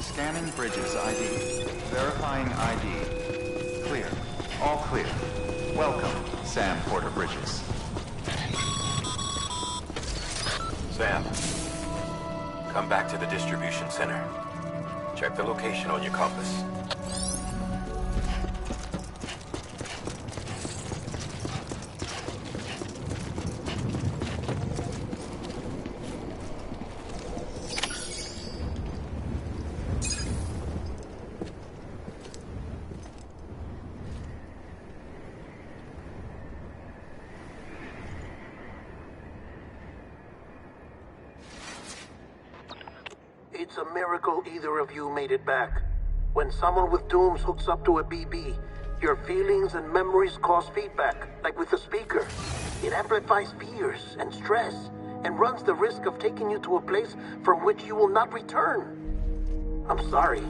Scanning Bridges ID. Verifying ID. Clear. All clear. Welcome, Sam Porter Bridges. Sam, come back to the distribution center. Check the location on your compass. It's a miracle either of you made it back. When someone with dooms hooks up to a BB, your feelings and memories cause feedback, like with the speaker. It amplifies fears and stress, and runs the risk of taking you to a place from which you will not return. I'm sorry,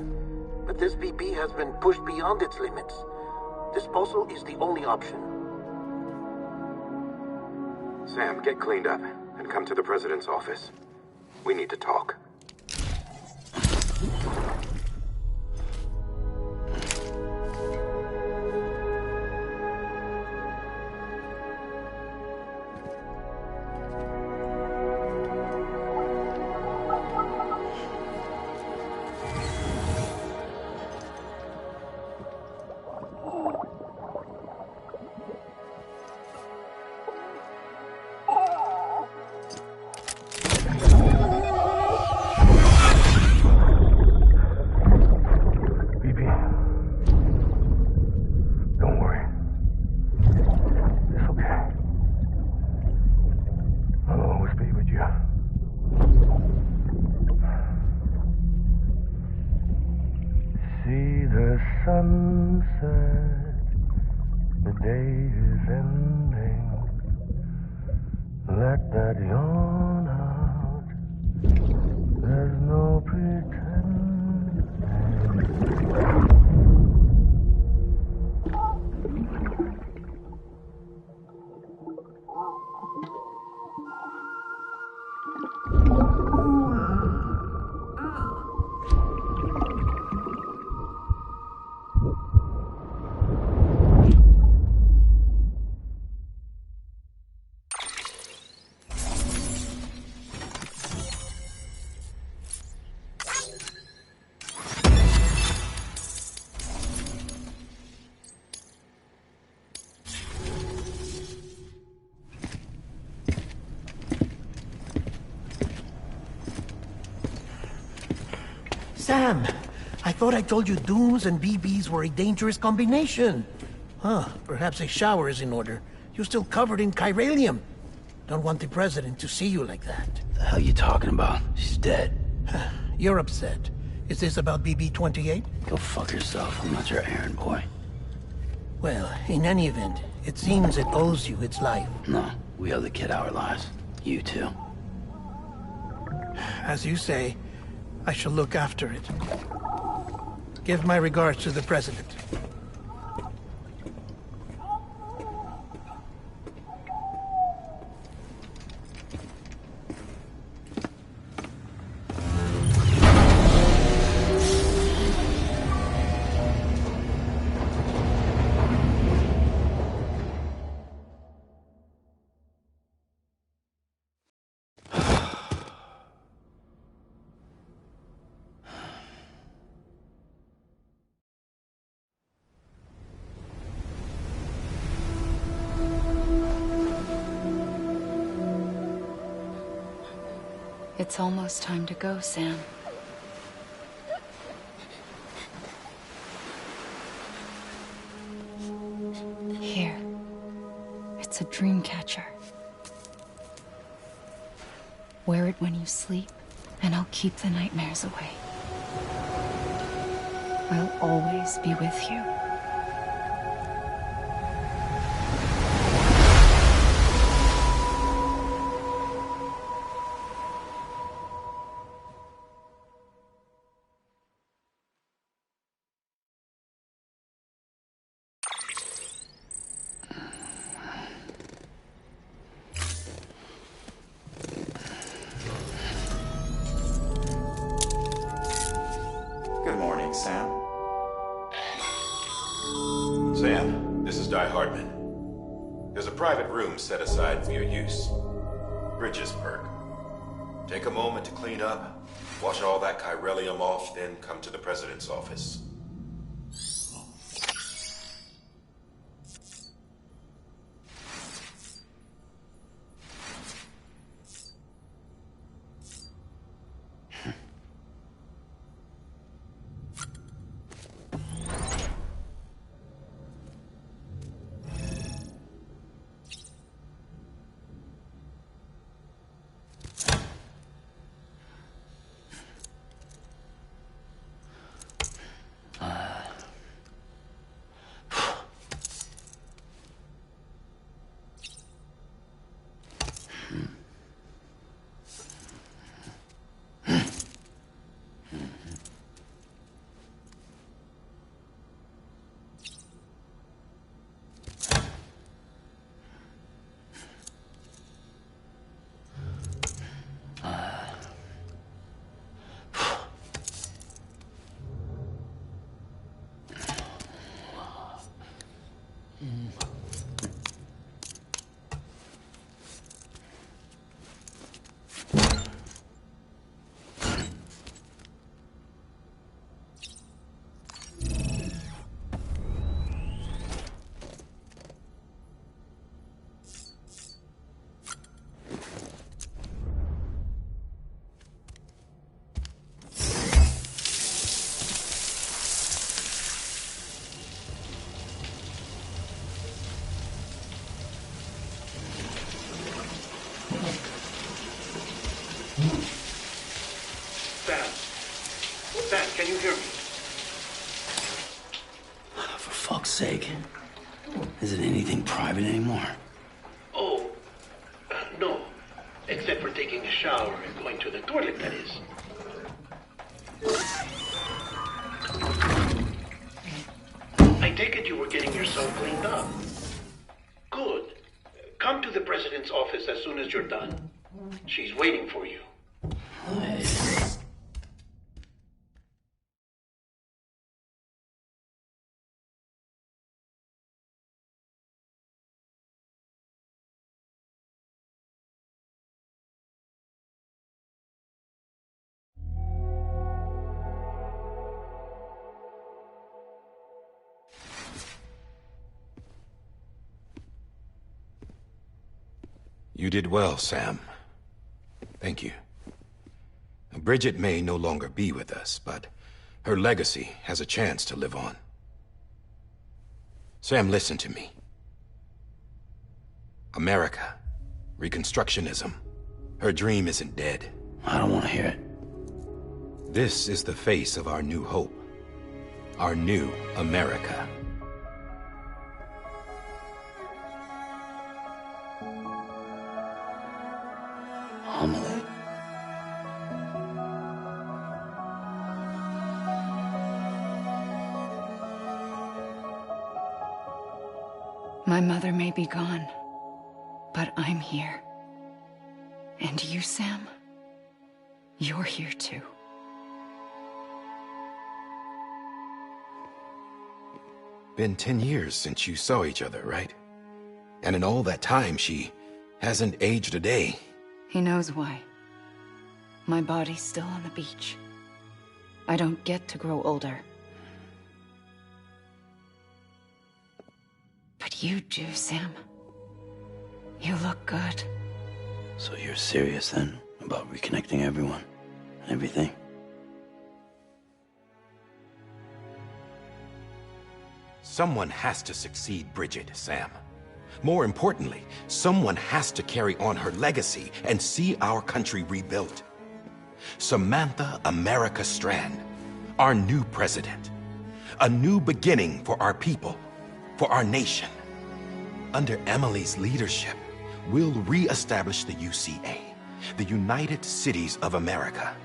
but this BB has been pushed beyond its limits. Disposal is the only option. Sam, get cleaned up and come to the president's office. We need to talk. Sunset, the day is ending. Let that yawn out. There's no pretending. Sam, I thought I told you dooms and BBs were a dangerous combination. Huh, perhaps a shower is in order. You're still covered in chiralium. Don't want the president to see you like that. The hell you talking about? She's dead. You're upset. Is this about BB-28? Go fuck yourself. I'm not your errand boy. Well, in any event, it seems it owes you its life. No, we owe the kid our lives. You too. As you say, I shall look after it. Give my regards to the president. It's almost time to go, Sam. Here. It's a dream catcher. Wear it when you sleep, and I'll keep the nightmares away. I'll always be with you. point, Sam? Sam, this is Di Hardman. There's a private room set aside for your use. Bridges perk. Take a moment to clean up, wash all that chiralium off, then come to the President's office. Sam, can you hear me? For fuck's sake. Is it anything private anymore? Oh, no. Except for taking a shower and going to the toilet, that is. I take it you were getting yourself cleaned up. Good. Come to the President's office as soon as you're done. She's waiting for you. You did well, Sam. Thank you. Bridget may no longer be with us, but her legacy has a chance to live on. Sam, listen to me. America, Reconstructionism, her dream isn't dead. I don't want to hear it. This is the face of our new hope. Our new America. Homily. My mother may be gone, but I'm here. And you, Sam, you're here too. Been 10 years since you saw each other, right? And in all that time, she hasn't aged a day. He knows why. My body's still on the beach. I don't get to grow older. But you do, Sam. You look good. So you're serious then about reconnecting everyone and everything? Someone has to succeed Bridget, Sam. More importantly, someone has to carry on her legacy and see our country rebuilt. Samantha America Strand, our new president. A new beginning for our people, for our nation. Under Emily's leadership, we'll re-establish the UCA, the United Cities of America.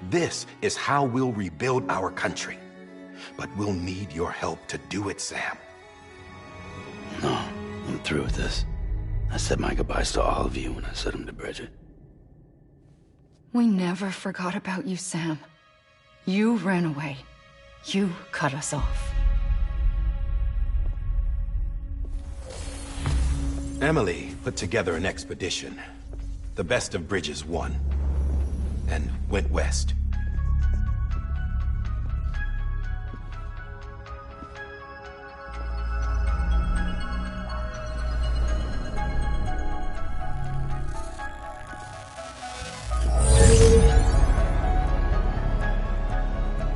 This is how we'll rebuild our country. But we'll need your help to do it, Sam. No, I'm through with this. I said my goodbyes to all of you when I said them to Bridget. We never forgot about you, Sam. You ran away. You cut us off. Emily put together an expedition. The best of Bridges won. And went west.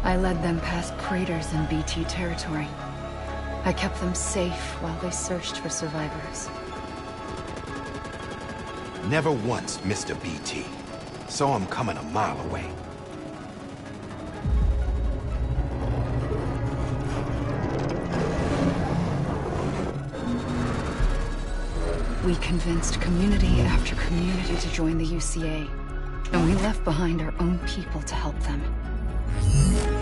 I led them past craters in BT territory. I kept them safe while they searched for survivors. Never once missed a BT. Saw him coming a mile away. We convinced community after community to join the UCA, and we left behind our own people to help them.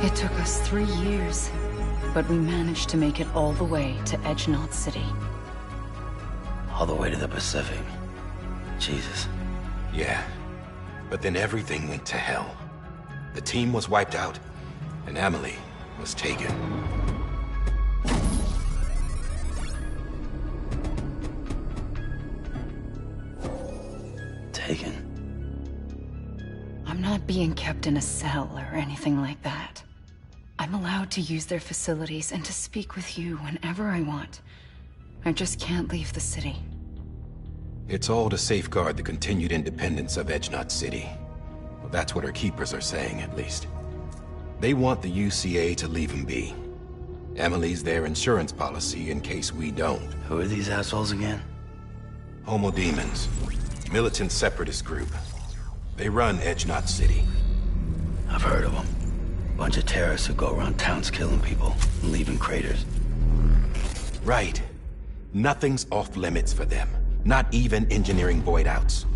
It took us 3 years, but we managed to make it all the way to Edge Knot City. All the way to the Pacific. Jesus. Yeah, but then everything went to hell. The team was wiped out, and Emily was taken. Taken? I'm not being kept in a cell or anything like that. I'm allowed to use their facilities and to speak with you whenever I want. I just can't leave the city. It's all to safeguard the continued independence of Edge Knot City. Well, that's what our keepers are saying, at least. They want the UCA to leave him be. Emily's their insurance policy in case we don't. Who are these assholes again? Homo Demons. Militant separatist group. They run Edge Knot City. I've heard of them. Bunch of terrorists who go around towns killing people and leaving craters. Right. Nothing's off limits for them. Not even engineering void outs.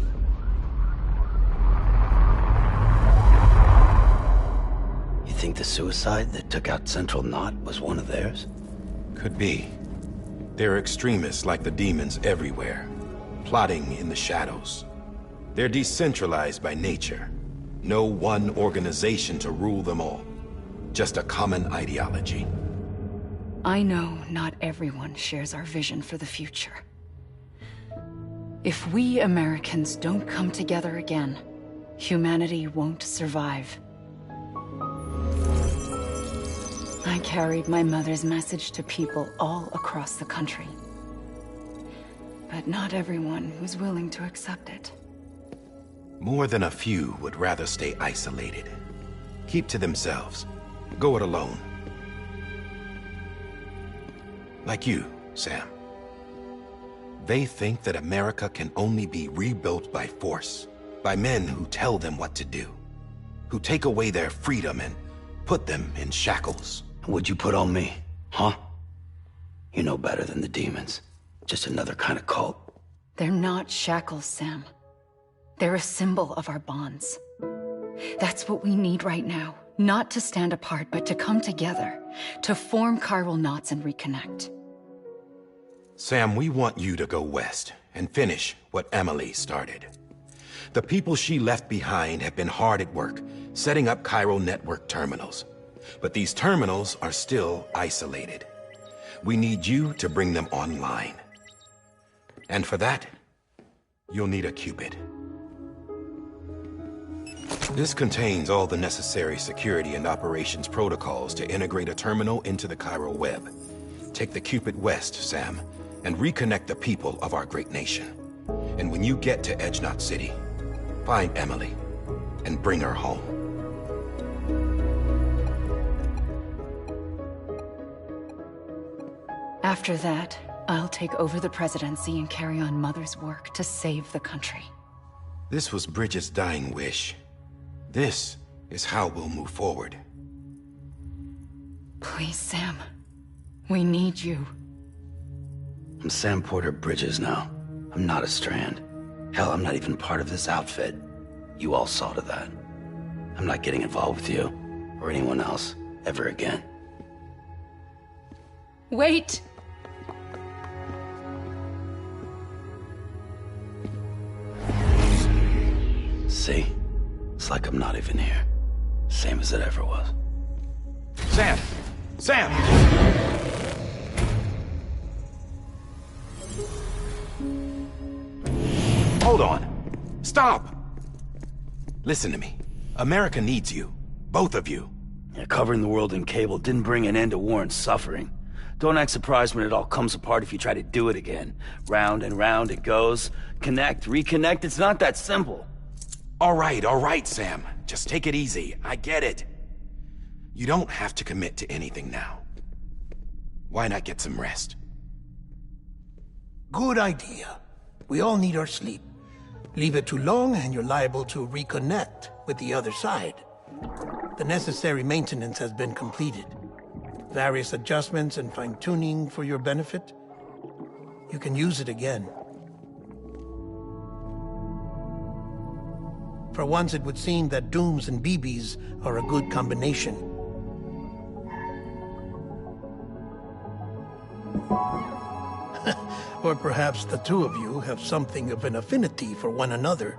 You think the suicide that took out Central Knot was one of theirs? Could be. There are extremists like the demons everywhere, plotting in the shadows. They're decentralized by nature. No one organization to rule them all. Just a common ideology. I know not everyone shares our vision for the future. If we Americans don't come together again, humanity won't survive. I carried my mother's message to people all across the country. But not everyone was willing to accept it. More than a few would rather stay isolated. Keep to themselves. Go it alone. Like you, Sam. They think that America can only be rebuilt by force, by men who tell them what to do, who take away their freedom and put them in shackles. What'd you put on me, huh? You know better than the demons. Just another kind of cult. They're not shackles, Sam. They're a symbol of our bonds. That's what we need right now. Not to stand apart, but to come together, to form chiral knots and reconnect. Sam, we want you to go west and finish what Emily started. The people she left behind have been hard at work, setting up chiral network terminals. But these terminals are still isolated. We need you to bring them online. And for that, you'll need a Cupid. This contains all the necessary security and operations protocols to integrate a terminal into the chiral web. Take the Cupid west, Sam, and reconnect the people of our great nation. And when you get to Edge Knot City, find Emily and bring her home. After that, I'll take over the presidency and carry on Mother's work to save the country. This was Bridget's dying wish. This is how we'll move forward. Please, Sam. We need you. I'm Sam Porter Bridges now. I'm not a Strand. Hell, I'm not even part of this outfit. You all saw to that. I'm not getting involved with you, or anyone else, ever again. Wait! See? It's like I'm not even here. Same as it ever was. Sam! Sam! Hold on. Stop! Listen to me. America needs you. Both of you. Yeah, covering the world in cable didn't bring an end to war and suffering. Don't act surprised when it all comes apart if you try to do it again. Round and round it goes. Connect, reconnect, it's not that simple. All right, Sam. Just take it easy. I get it. You don't have to commit to anything now. Why not get some rest? Good idea. We all need our sleep. Leave it too long and you're liable to reconnect with the other side. The necessary maintenance has been completed. Various adjustments and fine-tuning for your benefit. You can use it again. For once, it would seem that Dooms and BBs are a good combination. Or perhaps the two of you have something of an affinity for one another.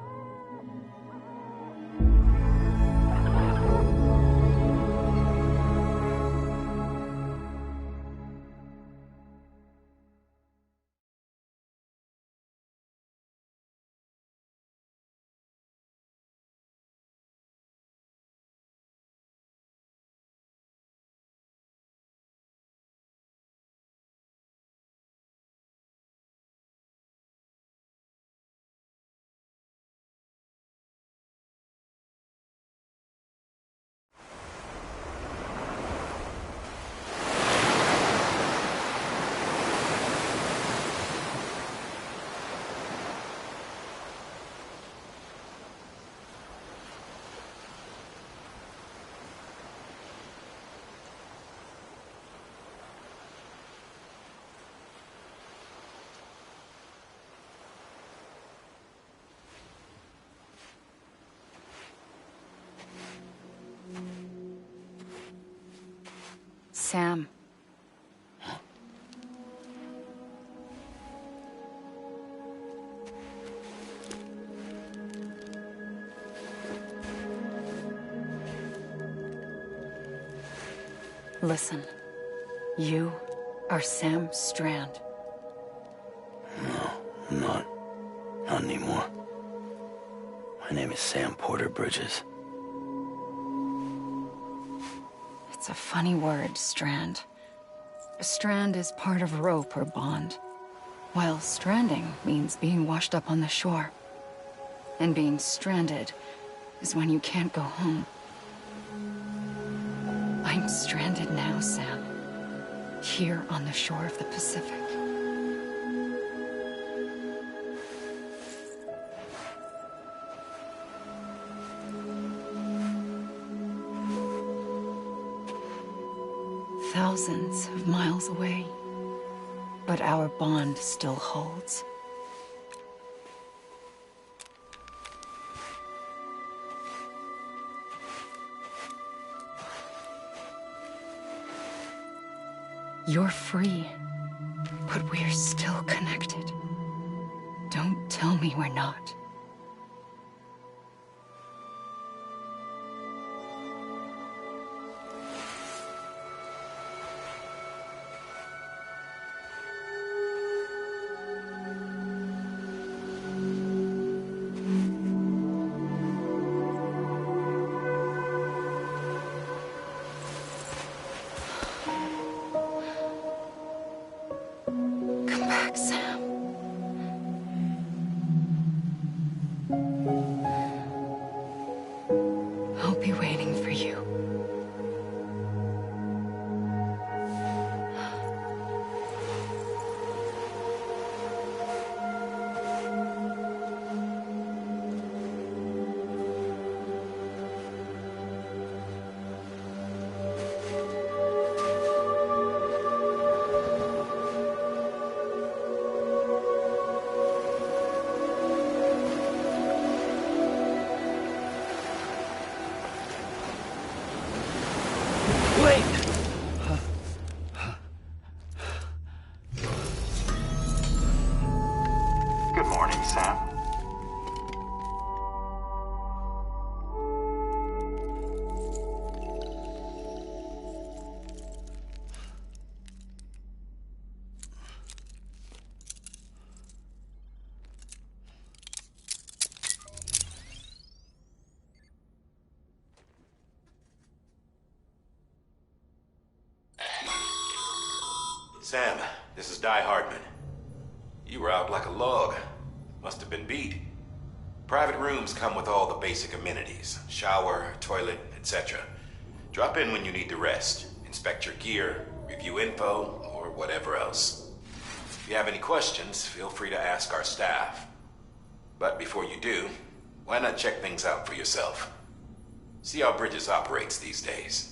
Sam. Listen. You are Sam Strand. No, I'm not. Not anymore. My name is Sam Porter Bridges. It's a funny word, Strand. A strand is part of a rope or bond, while stranding means being washed up on the shore. And being stranded is when you can't go home. I'm stranded now, Sam. Here on the shore of the Pacific. Thousands of miles away, but our bond still holds. You're free, but we're still connected. Don't tell me we're not. Sam. I'll be waiting for you. Good morning, Sam. Sam, this is Di Hardman. You were out like a log. Must have been beat. Private rooms come with all the basic amenities. Shower, toilet, etc. Drop in when you need to rest. Inspect your gear, review info, or whatever else. If you have any questions, feel free to ask our staff. But before you do, why not check things out for yourself? See how Bridges operates these days.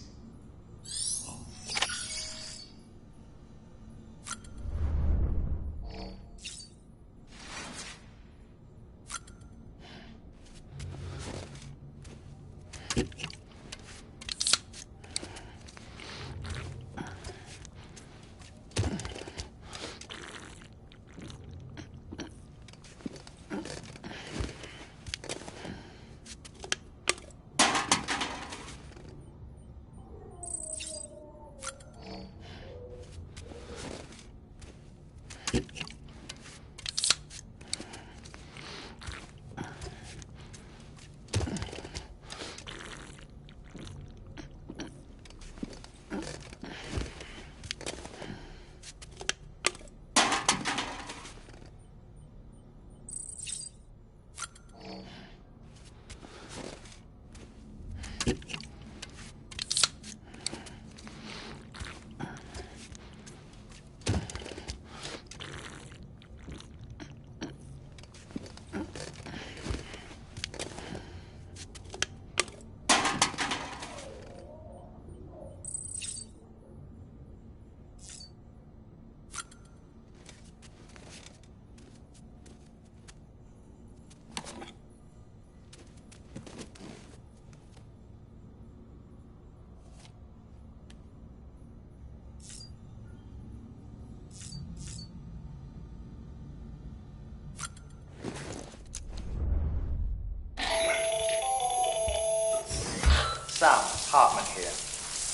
Sam Hartman here,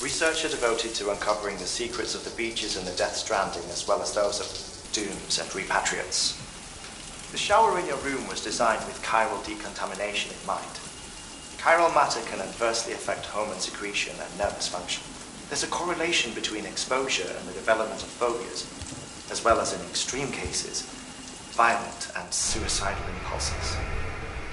researcher devoted to uncovering the secrets of the beaches and the Death Stranding, as well as those of dooms and repatriates. The shower in your room was designed with chiral decontamination in mind. Chiral matter can adversely affect hormone secretion and nervous function. There's a correlation between exposure and the development of phobias, as well as in extreme cases, violent and suicidal impulses.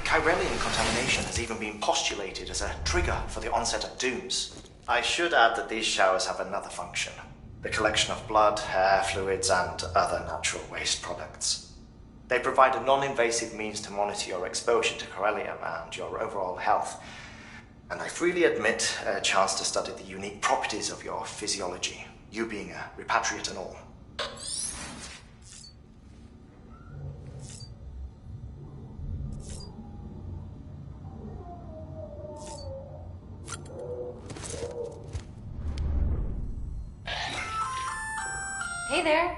Chiralian contamination has even been postulated as a trigger for the onset of dooms. I should add that these showers have another function: the collection of blood, hair, fluids, and other natural waste products. They provide a non-invasive means to monitor your exposure to chiralium and your overall health. And I freely admit a chance to study the unique properties of your physiology, you being a repatriate and all. Hey there.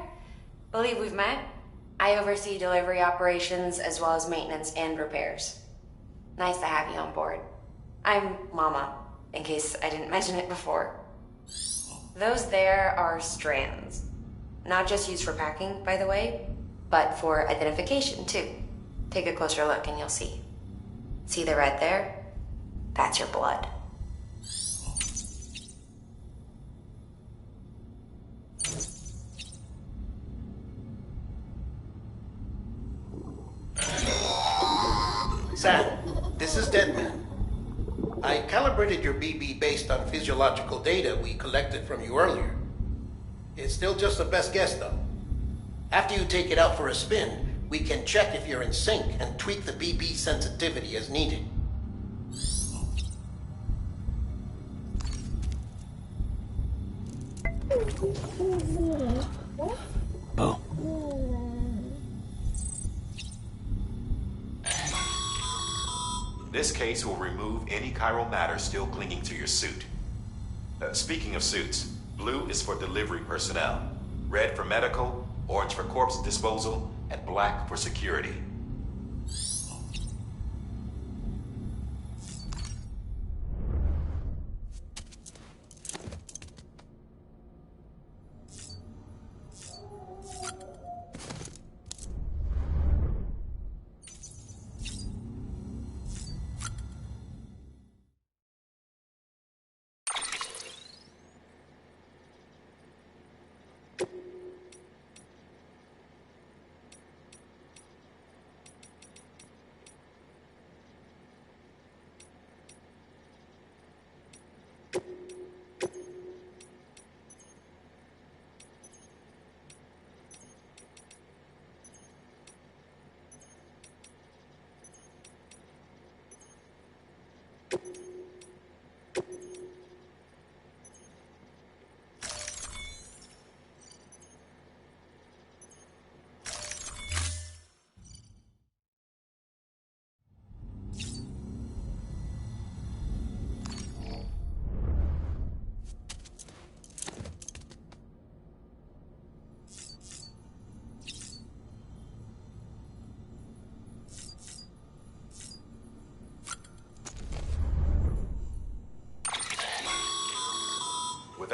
Believe we've met. I oversee delivery operations as well as maintenance and repairs. Nice to have you on board. I'm Mama, in case I didn't mention it before. Those there are strands. Not just used for packing, by the way, but for identification too. Take a closer look and you'll see. See the red there? That's your blood. Sam, this is Deadman. I calibrated your BB based on physiological data we collected from you earlier. It's still just a best guess, though. After you take it out for a spin, we can check if you're in sync and tweak the BB sensitivity as needed. Bo. This case will remove any chiral matter still clinging to your suit. Speaking of suits, blue is for delivery personnel, red for medical, orange for corpse disposal, and black for security.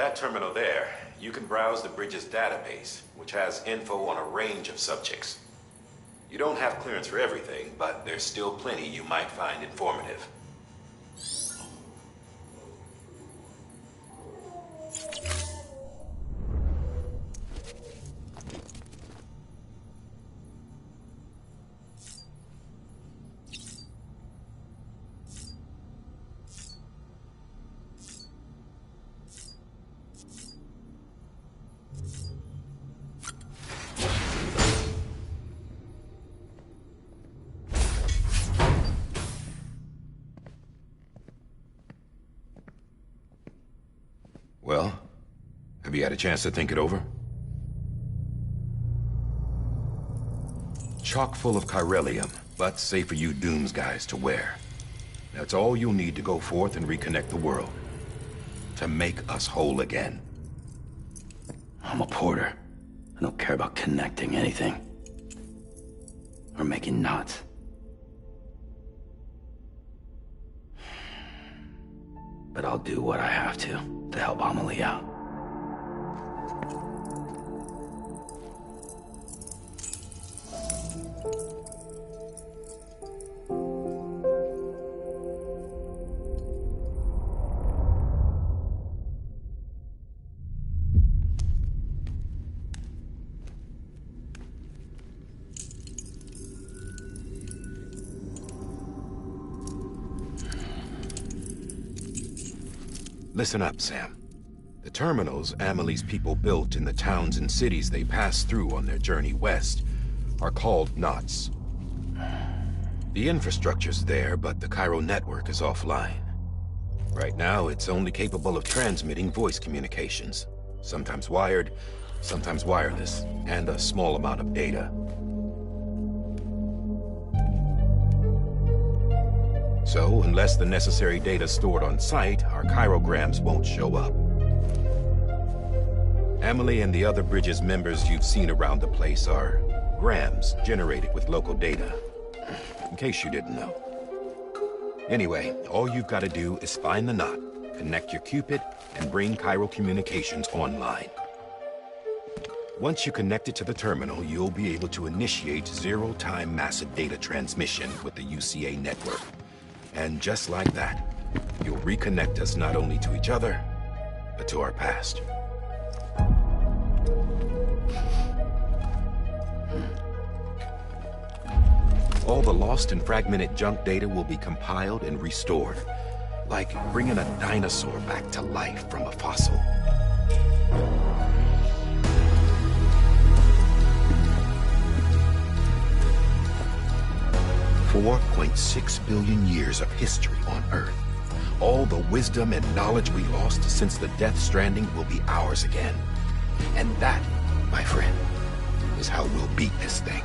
that terminal there, you can browse the bridge's database, which has info on a range of subjects. You don't have clearance for everything, but there's still plenty you might find informative. Well, have you had a chance to think it over? Chock full of chiralium, but safe for you Dooms guys to wear. That's all you'll need to go forth and reconnect the world. To make us whole again. I'm a porter. I don't care about connecting anything. Or making knots. But I'll do what I have to help Amelie out. Listen up, Sam. The terminals Amelie's people built in the towns and cities they passed through on their journey west are called knots. The infrastructure's there, but the Cairo network is offline. Right now, it's only capable of transmitting voice communications. Sometimes wired, sometimes wireless, and a small amount of data. So, unless the necessary data stored on site, our chirograms won't show up. Amelie and the other Bridges members you've seen around the place are grams generated with local data. In case you didn't know. Anyway, all you've got to do is find the knot, connect your Cupid, and bring Cairo Communications online. Once you connect it to the terminal, you'll be able to initiate zero-time massive data transmission with the UCA network. And just like that, you'll reconnect us not only to each other, but to our past. All the lost and fragmented junk data will be compiled and restored, like bringing a dinosaur back to life from a fossil. $4.6 billion years of history on Earth. All the wisdom and knowledge we lost since the Death Stranding will be ours again. And that, my friend, is how we'll beat this thing.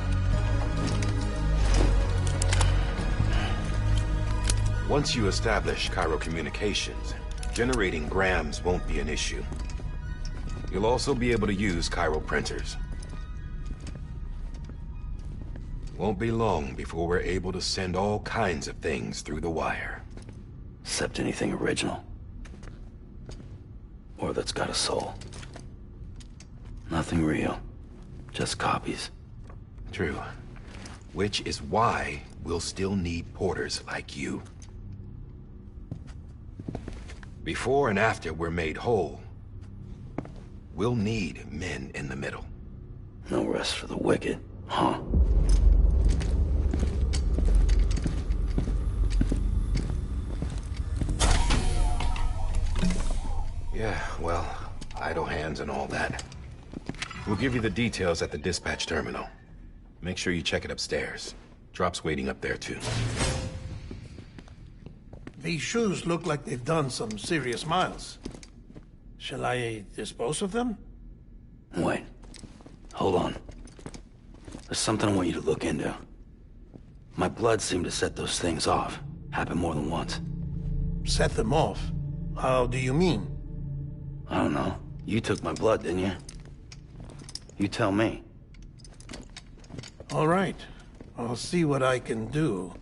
Once you establish Cairo Communications, generating grams won't be an issue. You'll also be able to use Cairo printers. Won't be long before we're able to send all kinds of things through the wire. Except anything original. Or that's got a soul. Nothing real. Just copies. True. Which is why we'll still need porters like you. Before and after we're made whole, we'll need men in the middle. No rest for the wicked, huh? Yeah, well, idle hands and all that. We'll give you the details at the dispatch terminal. Make sure you check it upstairs. Drop's waiting up there, too. These shoes look like they've done some serious miles. Shall I dispose of them? Wait. Hold on. There's something I want you to look into. My blood seemed to set those things off. Happened more than once. Set them off? How do you mean? I don't know. You took my blood, didn't you? You tell me. All right. I'll see what I can do.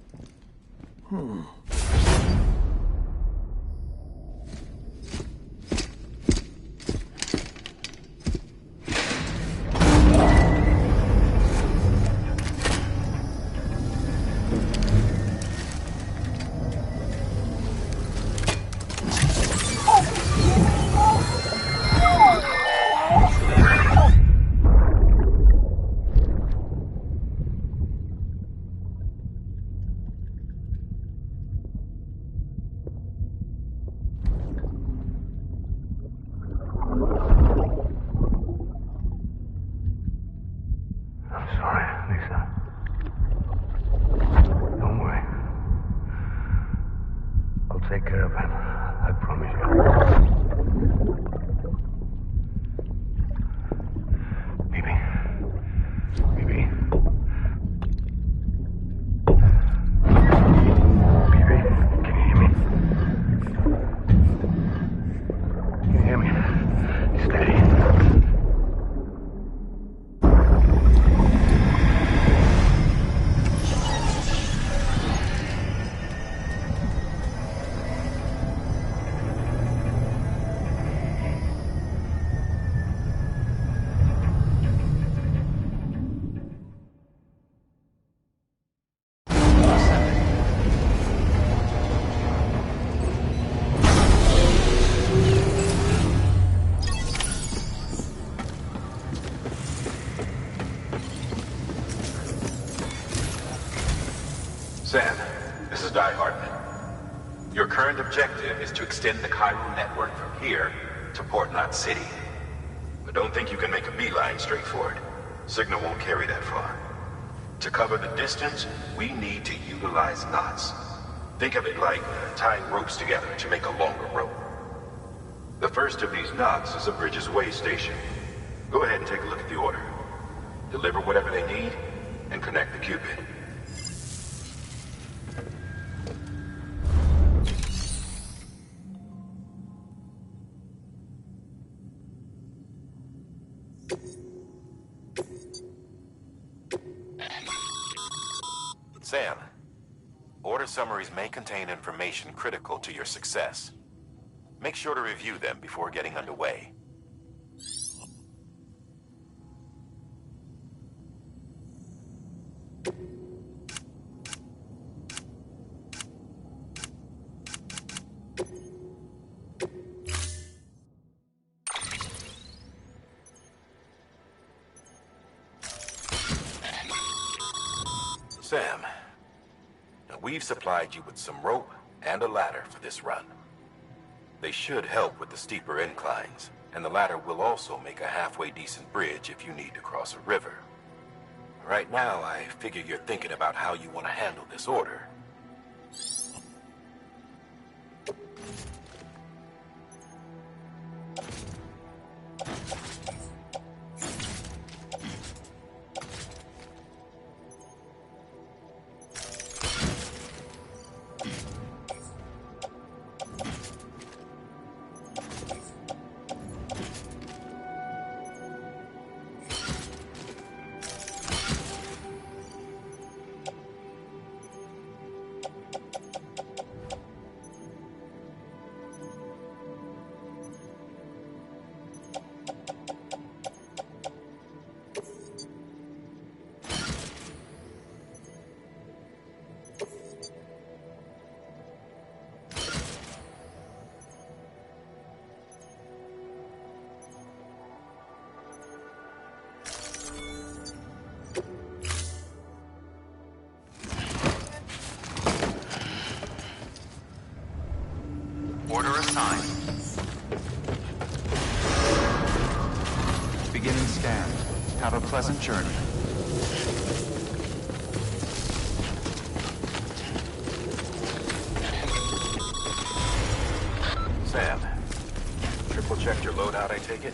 Sam, this is Die Hartman. Your current objective is to extend the Chiral network from here to Port Knot City. But don't think you can make a beeline straight for it. Signal won't carry that far. To cover the distance, we need to utilize knots. Think of it like tying ropes together to make a longer rope. The first of these knots is a Bridges Way station. Go ahead and take a look at the order. Deliver whatever they need, and connect the Cupid. Sam, order summaries may contain information critical to your success. Make sure to review them before getting underway. Sam, now we've supplied you with some rope and a ladder for this run. They should help with the steeper inclines, and the ladder will also make a halfway decent bridge if you need to cross a river. Right now, I figure you're thinking about how you want to handle this order. Order assigned. Beginning scan. Have a pleasant journey. Sam, triple checked your loadout, I take it?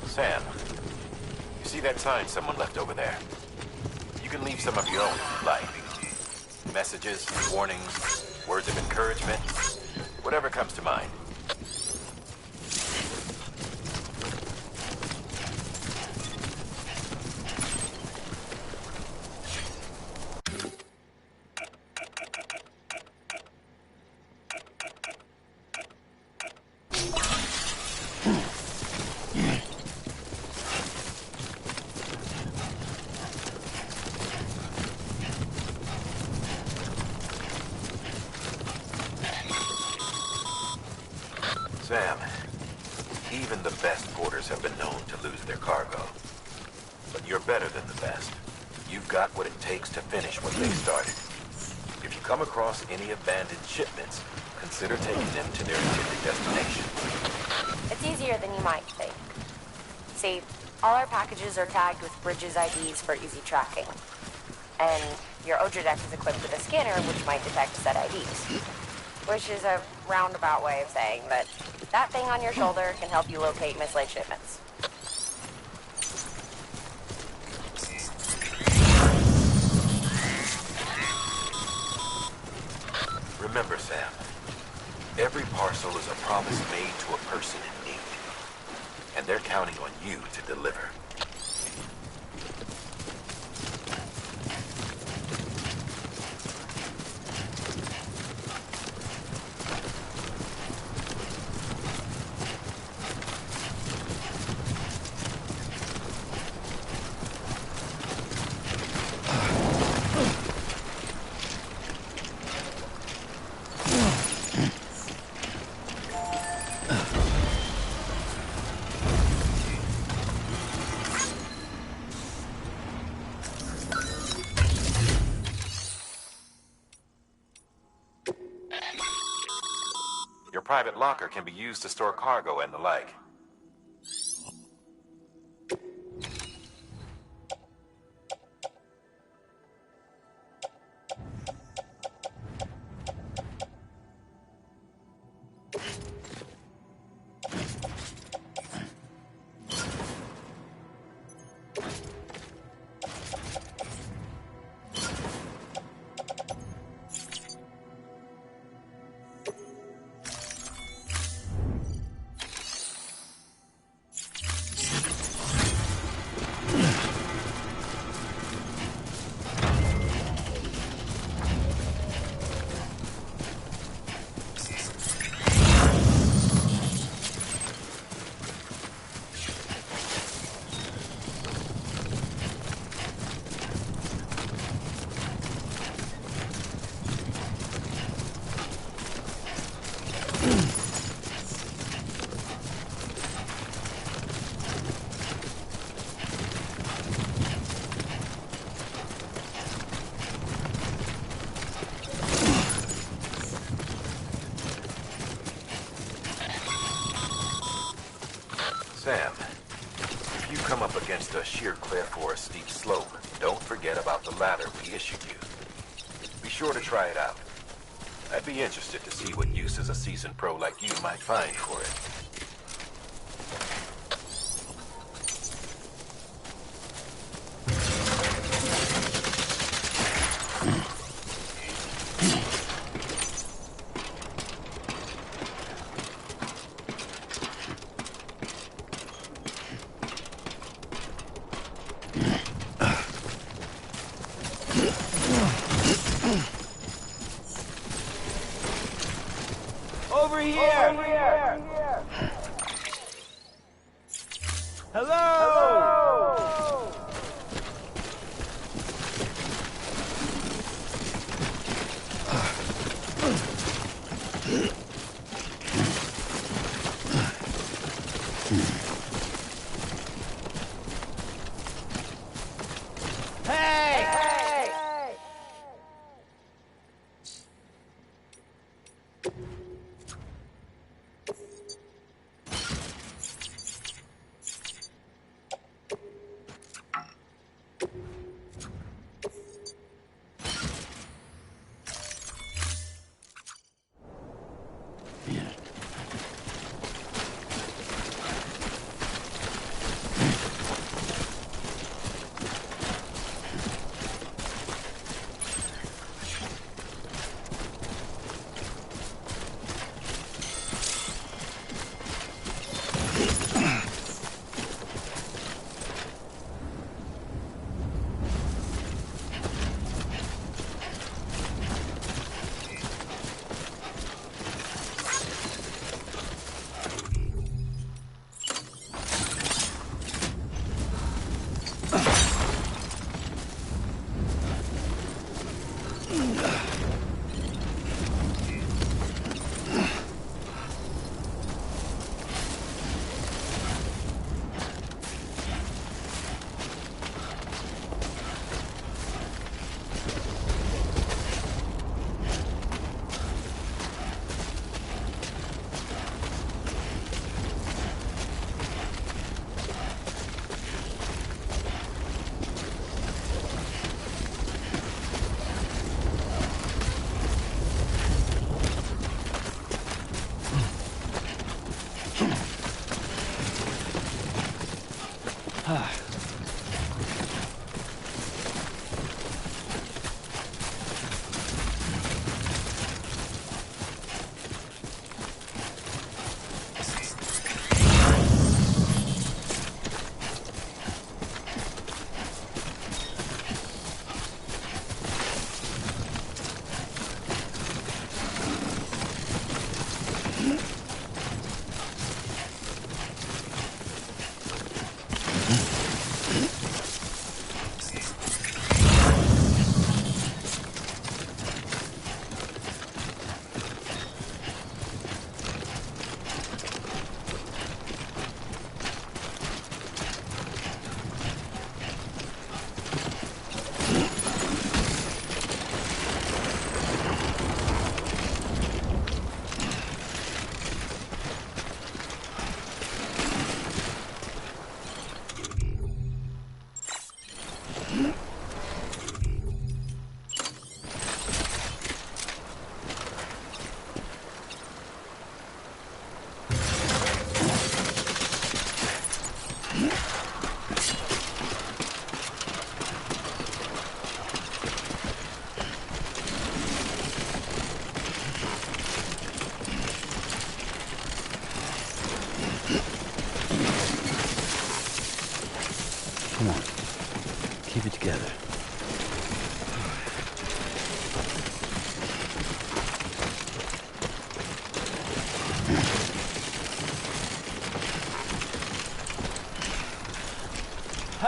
Sam, you see that sign someone left over there? You can leave some of your own if you'd like. Messages, warnings, words of encouragement, whatever comes to mind. Sam, even the best porters have been known to lose their cargo. But you're better than the best. You've got what it takes to finish what they started. If you come across any abandoned shipments, consider taking them to their intended destination. It's easier than you might think. See, all our packages are tagged with Bridges IDs for easy tracking. And your Odradek is equipped with a scanner which might detect said IDs. Which is a roundabout way of saying that that thing on your shoulder can help you locate mislaid shipments. Remember, Sam, every parcel is a promise made to a person in need. and they're counting on you to deliver. Your private locker can be used to store cargo and the like. Sam, if you come up against a sheer cliff or a steep slope, don't forget about the ladder we issued you. Be sure to try it out. I'd be interested to see what uses a seasoned pro like you might find for it. Over here! Hello! Hey!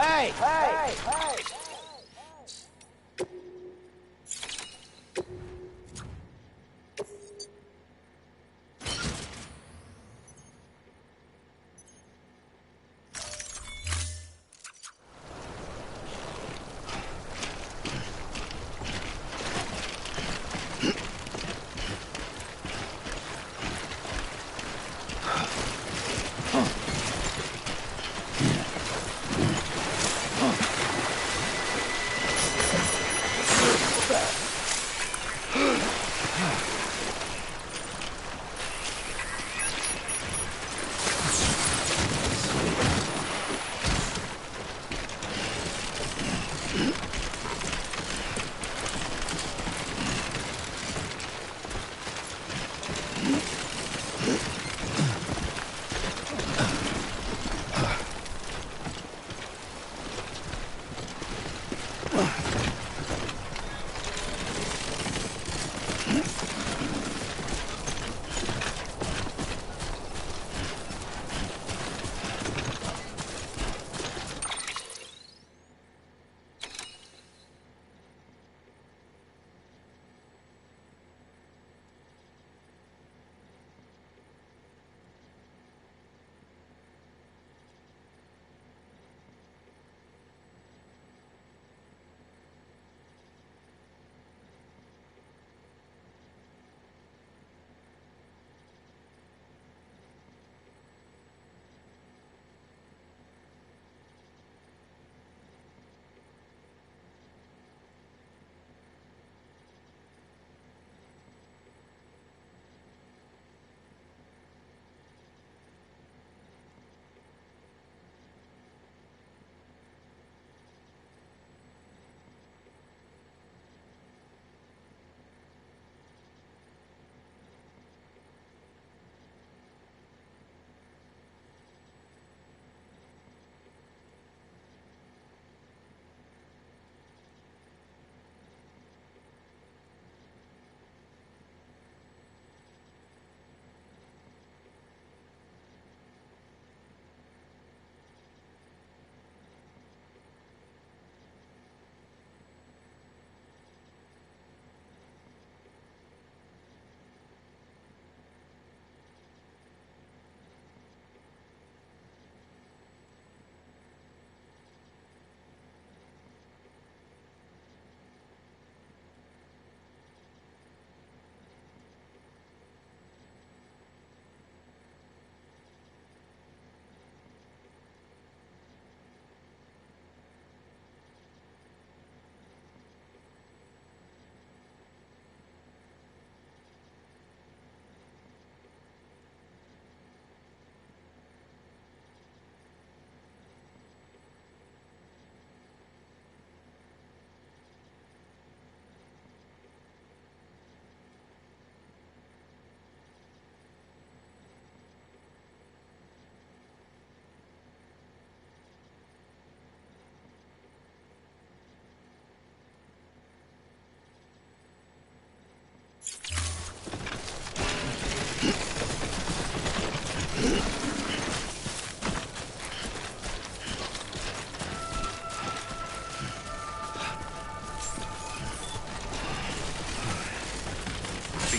Hey! Hey! Hey!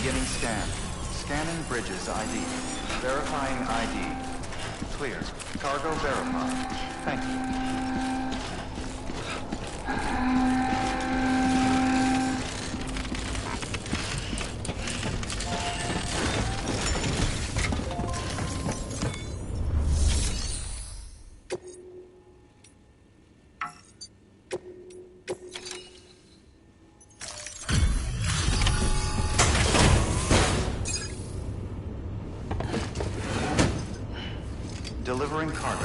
Beginning scan. Scanning Bridges ID. Verifying ID. Clear. Cargo verified. Thank you. Delivering cargo.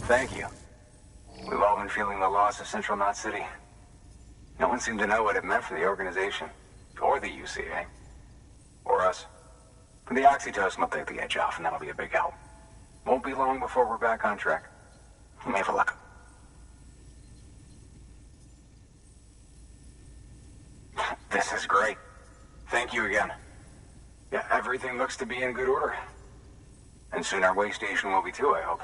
Thank you. We've all been feeling the loss of Central Knot City. No one seemed to know what it meant for the organization, or the UCA, or us. The oxytocin will take the edge off, and that'll be a big help. Won't be long before we're back on track. We may have luck. This is great. Thank you again. Yeah, everything looks to be in good order. And soon our way station will be too, I hope.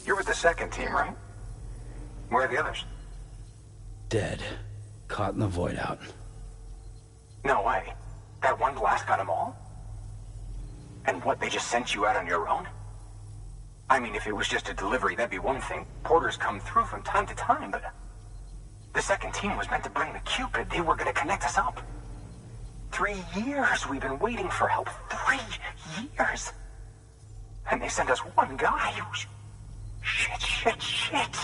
You're with the second team, right? Where are the others? Dead. Caught in the void out. No way. That one blast got them all? And what, they just sent you out on your own? I mean, if it was just a delivery, that'd be one thing. Porters come through from time to time, but... The second team was meant to bring the Cupid. They were gonna connect us up. 3 years we've been waiting for help. 3 years! And they sent us one guy who's... Shit.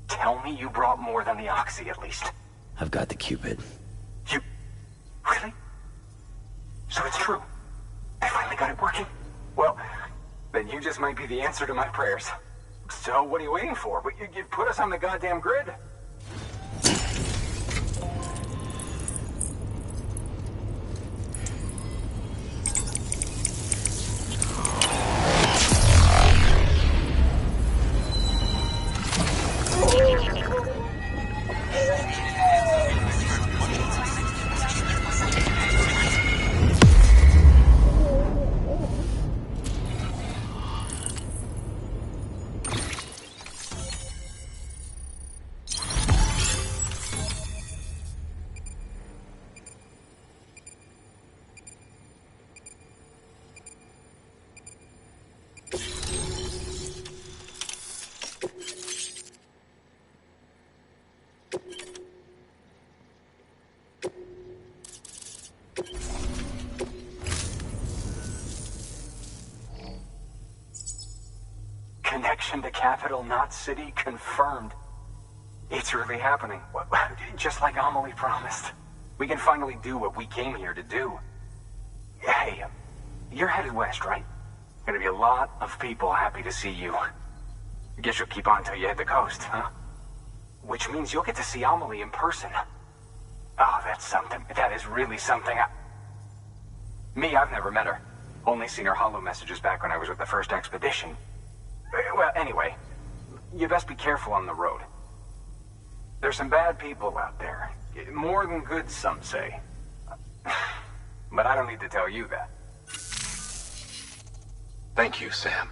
Tell me you brought more than the Oxy, at least. I've got the Cupid. You... Really? So it's true. I finally got it working. Well, then you just might be the answer to my prayers. So what are you waiting for? You put us on the goddamn grid. Connection to Capital Knot City confirmed. It's really happening. Just like Amelie promised. We can finally do what we came here to do. Hey, you're headed west, right? Gonna be a lot of people happy to see you. Guess you'll keep on till you hit the coast, huh? Which means you'll get to see Amelie in person. Oh, that's something. That is really something. Me, I've never met her. Only seen her holo messages back when I was with the first expedition. Well, anyway, you best be careful on the road. There's some bad people out there. More than good, some say. But I don't need to tell you that. Thank you, Sam.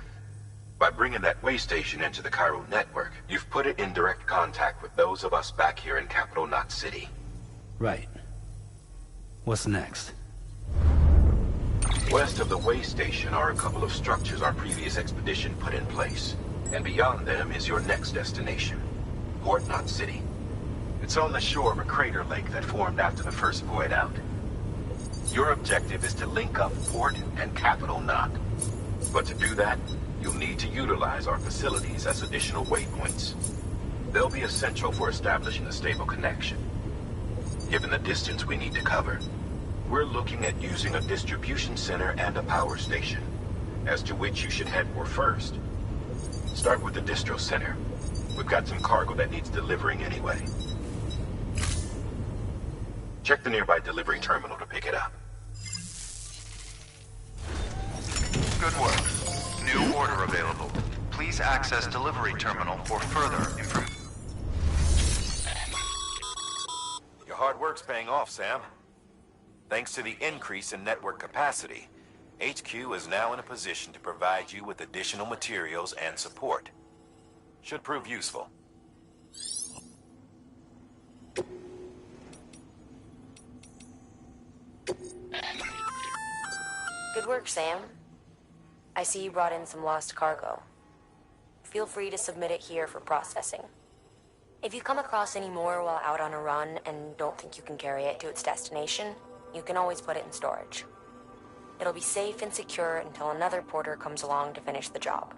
By bringing that way station into the Cairo network, you've put it in direct contact with those of us back here in Capital Knot City. Right. What's next? West of the way station are a couple of structures our previous expedition put in place. And beyond them is your next destination, Port Knot City. It's on the shore of a crater lake that formed after the first void out. Your objective is to link up Port and Capital Knot. But to do that, you'll need to utilize our facilities as additional waypoints. They'll be essential for establishing a stable connection. Given the distance we need to cover, we're looking at using a distribution center and a power station, as to which you should head for first. Start with the distro center. We've got some cargo that needs delivering anyway. Check the nearby delivery terminal to pick it up. Good work. New order available. Please access delivery terminal for further information. Your hard work's paying off, Sam. Thanks to the increase in network capacity, HQ is now in a position to provide you with additional materials and support. Should prove useful. Good work, Sam. I see you brought in some lost cargo. Feel free to submit it here for processing. If you come across any more while out on a run and don't think you can carry it to its destination, you can always put it in storage. It'll be safe and secure until another porter comes along to finish the job.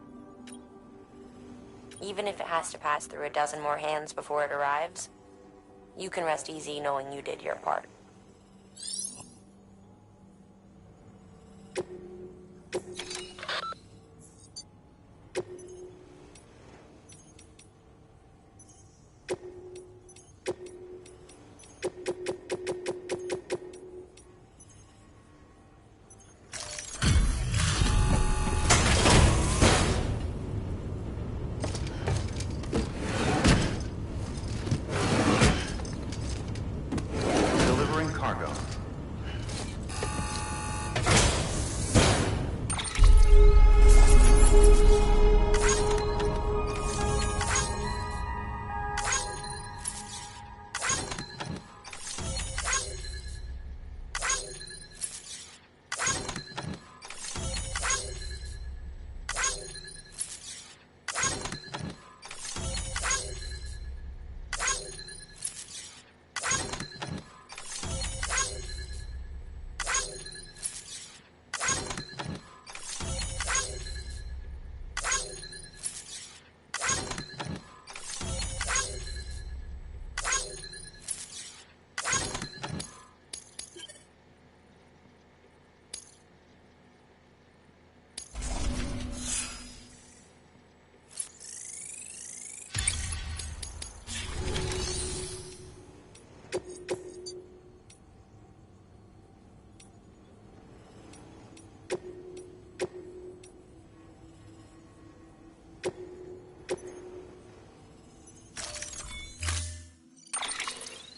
Even if it has to pass through a dozen more hands before it arrives, you can rest easy knowing you did your part. Delivering cargo.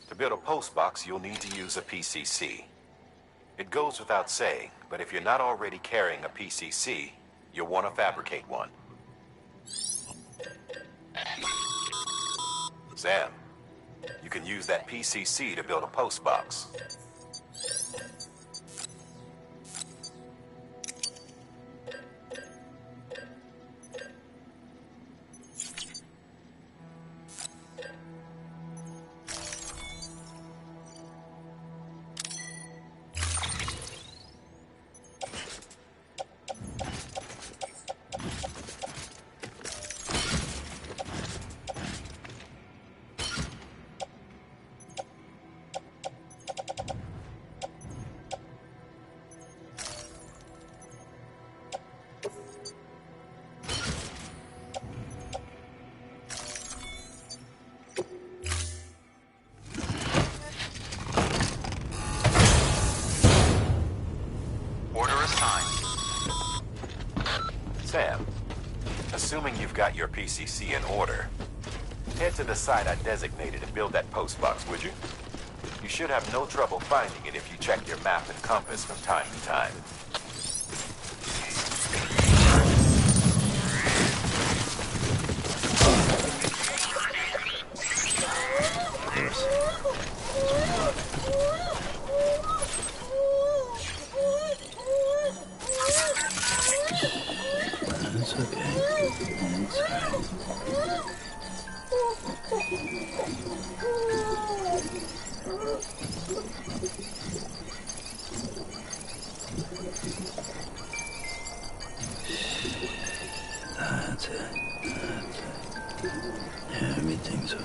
To build a post box, you'll need to use a PCC. It goes without saying, but if you're not already carrying a PCC, you'll want to fabricate one. Sam, you can use that PCC to build a post box. Sam, assuming you've got your PCC in order, head to the site I designated and build that post box, would you? You should have no trouble finding it if you check your map and compass from time to time. It's okay. It's alright. That's it. That's it. Yeah, everything's okay.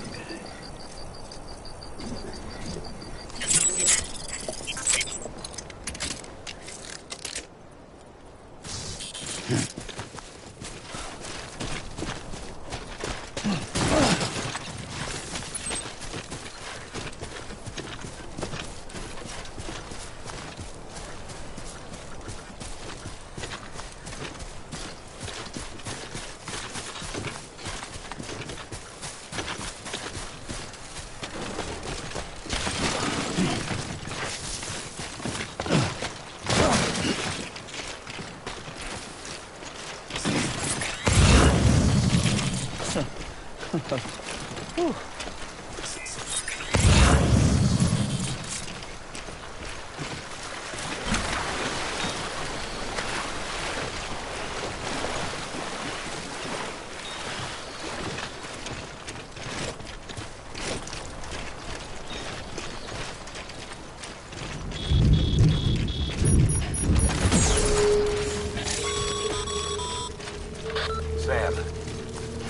Sam,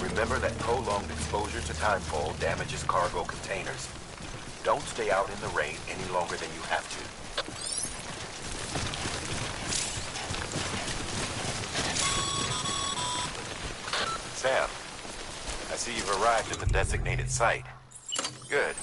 remember that prolonged exposure to timefall damages cargo containers. Don't stay out in the rain any longer than you have to. Sam, I see you've arrived at the designated site. Good.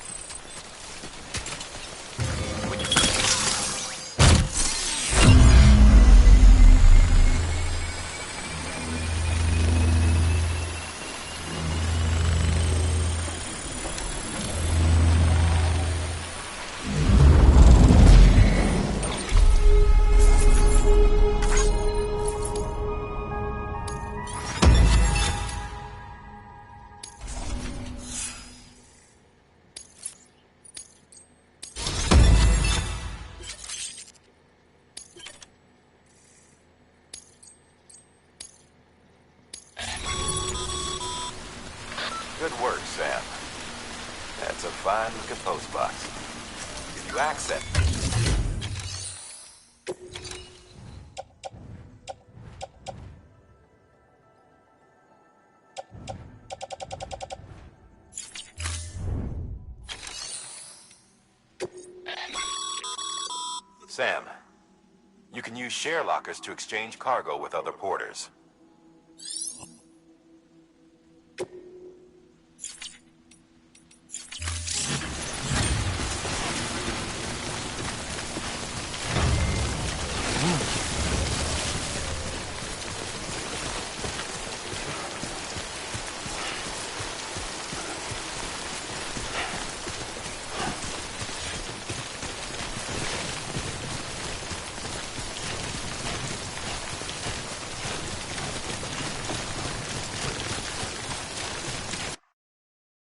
Sam, you can use share lockers to exchange cargo with other porters.